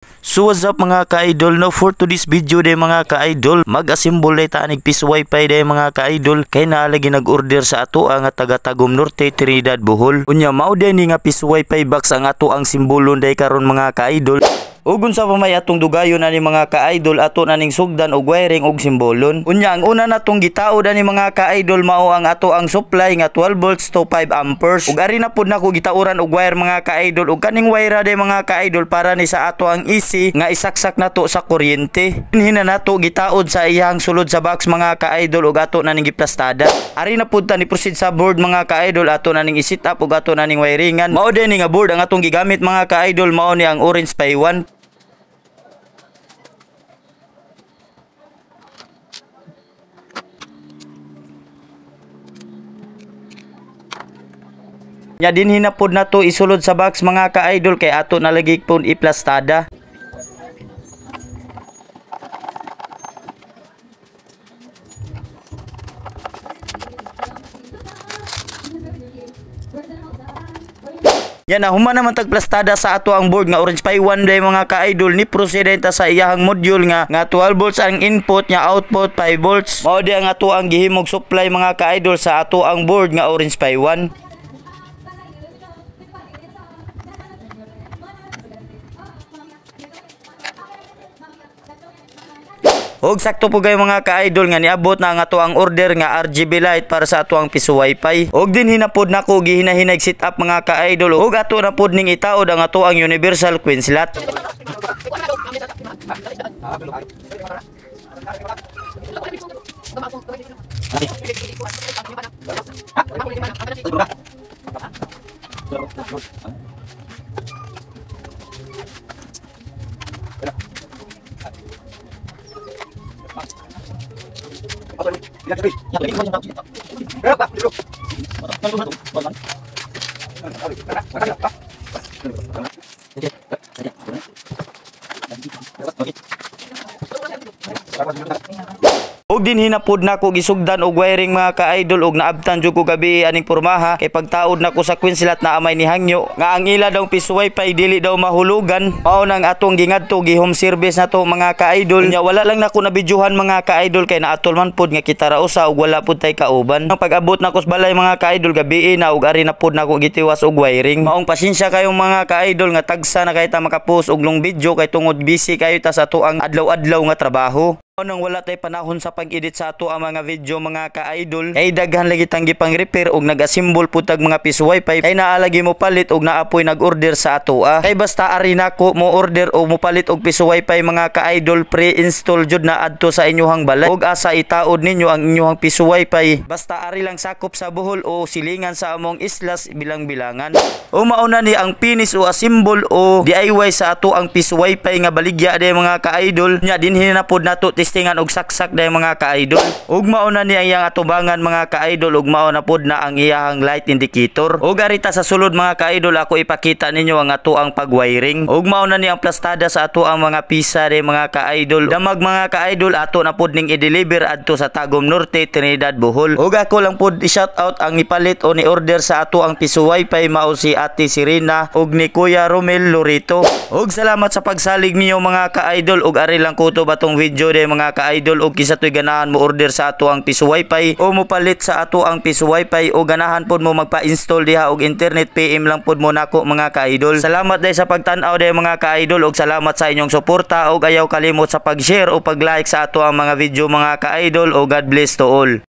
So what's up mga ka-idol, no, for to this video day mga ka-idol, mag-assemble day ta nig piece wifi day mga ka-idol, kay naalagi nag-order sa ato ang taga Tagum Norte, Trinidad, Bohol. Unya mao day ni nga piece wifi box ang ato ang simbolon day karon mga ka-idol. Ug unsa pa may atong dugayon ani mga ka-idol, ato na ning sugdan og wiring og simbolon. Unya ang una natong gitaod ani mga ka-idol mao ang ato ang supply nga 12 volts to 5 amperes. Ug ari na pud nako gitauran og wire mga ka-idol, ug kaning wire day mga ka-idol para ni sa ato ang AC nga isaksak nato sa kuryente. Hina nato gitaod sa iyang sulod sa box mga ka-idol ug ato na ning giplastada. Ari na pud ta ni proceed sa board mga ka-idol, ato na ning i-set up ug ato na ning wiringan. Mao din nga board ang atong gigamit mga ka-idol, mao ni ang Orange Pi 1. Nya din hinapod na to isulod sa box mga ka-idol, kay ato nalagi pud iplastada. Yan na human naman tagplastada sa ato ang board nga Orange Pi 1 day mga ka-idol, ni prosedenta sa iyahang module nga 12 volts ang input nya, output 5 volts. Mao di ang ato ang gihimog supply mga ka-idol sa ato ang board nga Orange Pi 1. Og sakto po kayo mga ka-idol nga niabot na ang ato ang order nga RGB light para sa ato ang piso wifi. Og din hinapod nako gihinahinay set up mga ka-idol, og ato na pod ning itaod ang ato ang universal queen slot. Og din hinapod nako gisugdan og wiring mga ka-idol, og naabtan jud ko gabi aning pormaha, kay pagtaod nako sa queen slot na amay ni hangyo nga ang ila daw piso wifi dili daw mahulugan. Mao nang atong gingadto gi home service nato mga ka-idol. Nya wala lang nako na videohan mga ka-idol, kay naatol man pod nga kita ra usa og wala pod tay kauban. Ang pag-abot nako sa balay mga ka-idol gabi na, og ari na pod nako gitiwas og wiring. Maong pasensya kayong mga ka-idol nga tagsa na kay ta makapost og long video, kay tungod busy kayo ta sa ato ang adlaw-adlaw nga trabaho. Nang wala tay panahon sa pag-edit sa ato ang mga video mga ka-idol, ay daghan lagi tang gipang repair og nag-assemble pud tag mga piso wifi, kay naalagi mo palit og naapoy nag-order sa ato kay basta ari nako mo order o mo palit og piso wifi mga ka-idol, pre-install jud na adto sa inyohang balay, og asa itaod ninyo ang inyohang piso wifi. Basta ari lang sakop sa Bohol o silingan sa among islas bilang-bilangan. O mauna ni ang finish o assemble o DIY sa ato ang piso wifi nga baligya day mga ka-idol. Nya din hinapod nato testingan og saksak day mga ka-idol. Ug mauna ni ang iyang atubangan mga ka-idol, ug mao na pod na ang iyang light indicator. Ug arita sa sulod mga ka-idol ako ipakita ninyo ang ato ang pag-wiring. Ug mauna ni ang plastada sa ato ang mga pisa day mga ka-idol. Damag mga ka-idol ato na pod ning i-deliver adto sa Tagum Norte, Trinidad, Bohol. Ug ako lang pod i-shout out ang ipalit o ni order sa ato ang piso wifi, mao si Ate Serena ug ni Kuya Romel Lorito. Ug salamat sa pagsalig niyo mga ka-idol, ug ari lang kuto batong video day mga ka-idol. Og kisa to'y ganahan mo order sa ato ang piso wifi o mo palit sa ato ang piso wifi, o ganahan pod mo magpa-install diha og internet, PM lang pod mo nako mga ka-idol. Salamat day sa pagtan-aw day mga ka-idol, og salamat sa inyong suporta, og ayaw kalimot sa pag-share o pag-like sa ato ang mga video mga ka-idol, o God bless to all.